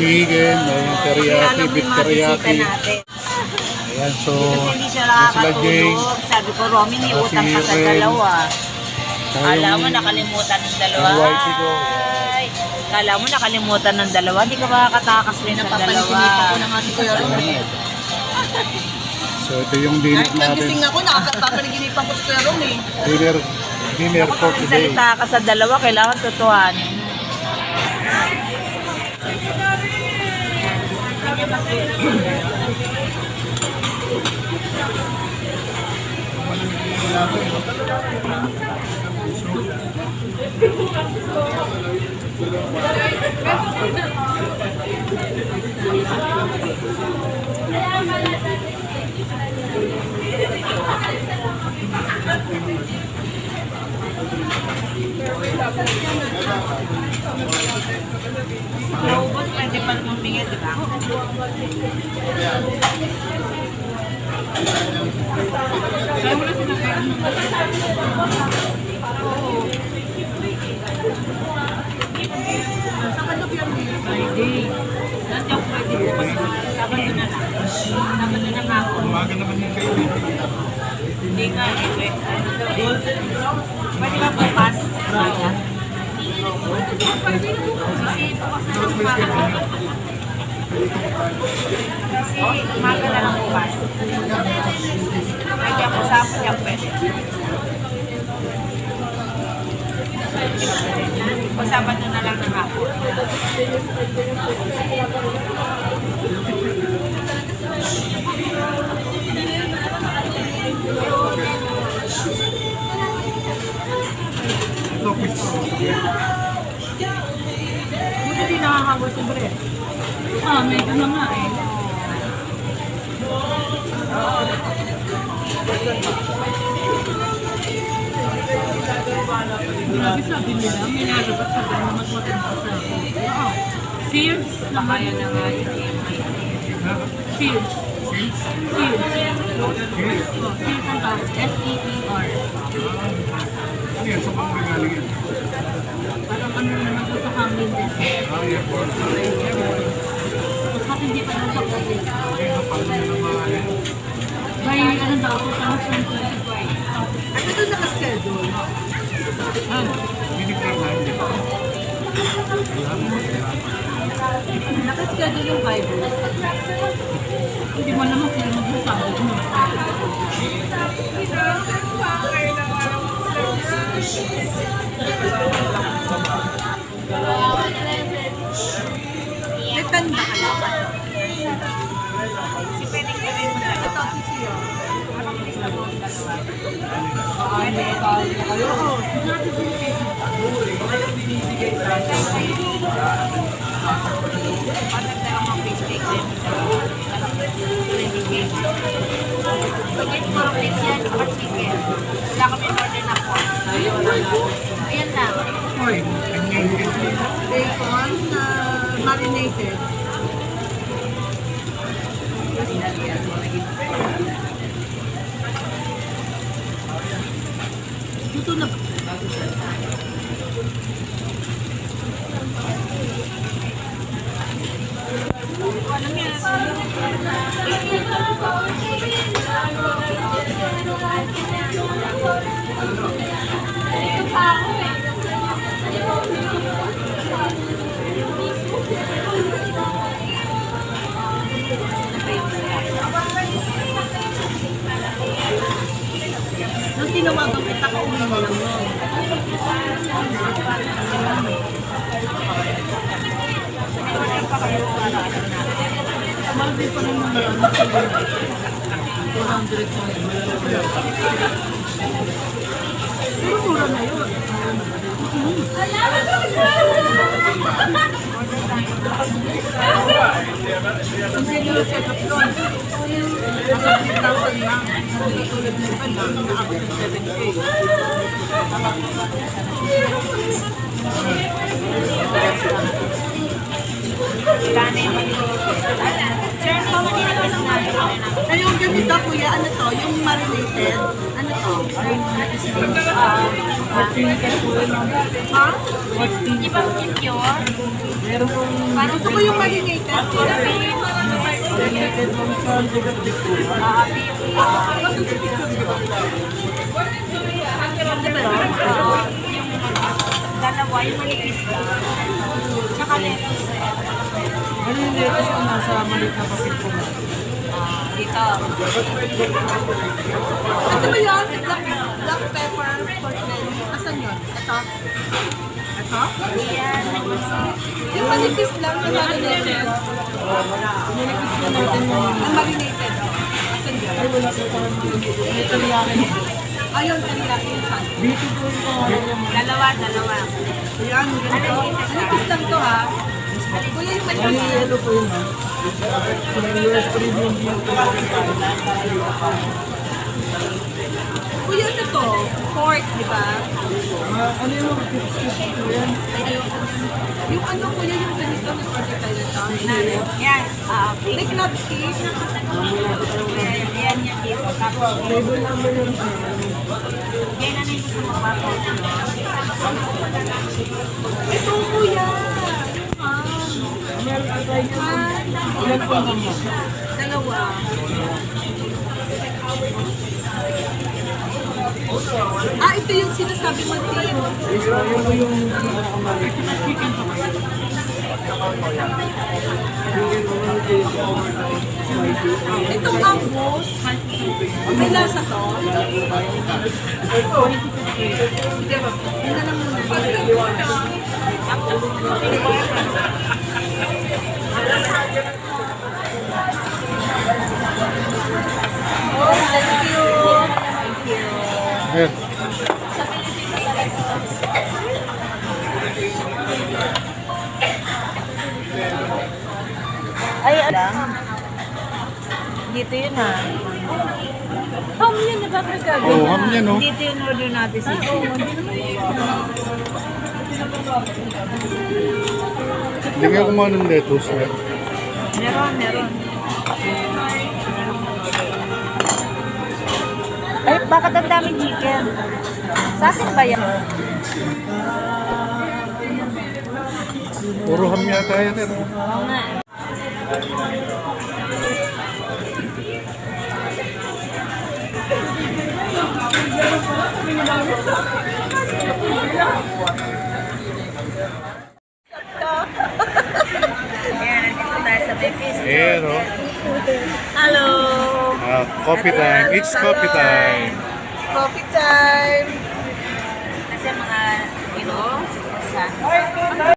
chicken, may teriyaki, beef teriyaki. Ayan, so, Kasi hindi siya sila Jane. nakakatulog. Sabi ko, Romy, may utang ka sa dalawa. Kala mo nakalimutan ng dalawa. Yung whitey ko. Ay, kala mo nakalimutan ng dalawa. Hindi ka makakatakas rin sa dalawa. Ako na nga si Kuya Romy. So, ito yung dinner Kahit natin. nagising ako, nakapapanaginipang ko si Kuya Romy. Dinner for today. Salita ka sa dalawa, kailangan tutuhanin. Naubos, pwede pa lumingit, di ba? Kaya mo na sinagay. Sa kanop yan eh. Friday. Nandiyan ko pwede bukas na. Sabado na lang. Sabado na nga ako. Umaga naman yung kayo. Hindi nga eh. Pwede ba bukas? Maya? Kasi umaga na lang bukas. Pwede ako sa apo niya pwede. O Sabado na lang ng hapon. Buti di nakakagod si Bre. Medyo na nga eh. Grabe sabi nila, may nalabas sa gano'n mas matanda sa ako. Sears? Nakaya na nga yun eh. Sears. Sears. Sears ang tawag. S-E-E-R. Ano yan? Sa pang regaling yan? Parang ano naman po sa hangin din. Airport. Tapos hindi pa nung sa COVID. Paano nyo na mga yan? By ano daw, 2025. At ito nakaschedule. Minicram na hindi pa. Nakaschedule yung Bible. Hindi mo naman sila magsasabi mo. May tanda ka na. Si pwedeng gawin mo talaga. Ito, si Sio. Patagdagang mga fish cake din. Pagkat mga plates yan, saka chicken. Wala kami order na pork. Ayan na. Bacon na marinated. Luto na ba? Alam yan. Nung tinawagan kita, kauwi mo lang yun. Maldi pa rin naman ano sa 400 pa rin. Pero mura na yun. Ang single setup doon. Nasa 3,000 lang. Tulad ng iba lang, nakaabot ng 7K. Sir, how many request na? Ayun, Ito kuya, ano to? Yung marinated? Ano to? Ha? Di ba pure? Parang Gusto ko yung marinated. dalawa yung manipis lang. Tsaka lettuce. Ano yung latest kung nasa maliit na papel po na? Dito. Ano ba yun? Black pepper pork belly. Asan yun? Ito? Ito? Yan. Yung manipis lang na marinated. Nilipis na natin yung Ang marinated. Asan yun? ay wala po parang may teriyaki. Ayun, teriyaki yung saan. Dito po yung pangalan niya. Dalawa. Ayan, ganito. Manipis lang to ha. Kuya yung Ano manipis. yung yellow po yun ha? Yung US premium yung Kuya, ano to? Pork, di ba? ano yung mga tips po yan? Yung ano kuya, yung ganito na order tayo ito. Yan. Like not cheese. Yan yung dito. Tapos, Flavor number yun sa yan na yung gusto mo papos. Ito kuya. Meron ka tayo yun. Ilan po ang kanya? Dalawa. Ito yung sinasabi mo, Tim. Yes po, yun po yung pinakakamali. Itong angus, may lasa to. Hindi ba? Yun na lang muna. Oh, thank you. Thank you. Ayan. Ay, alam. Dito yun ha. Ham yun, di ba? Oh, ham yan, oh. Dito yung order natin sa Hindi nga kumain ng lettuce. Eh. Meron. Ay, bakit ang daming chicken? Sa akin ba yan? Puro ham yata yan. Eh. Oo nga. Ayan, nandito tayo sa Bepis. Ayan, oh. Hello! Coffee time. It's coffee time. Coffee time. Kasi mga, sa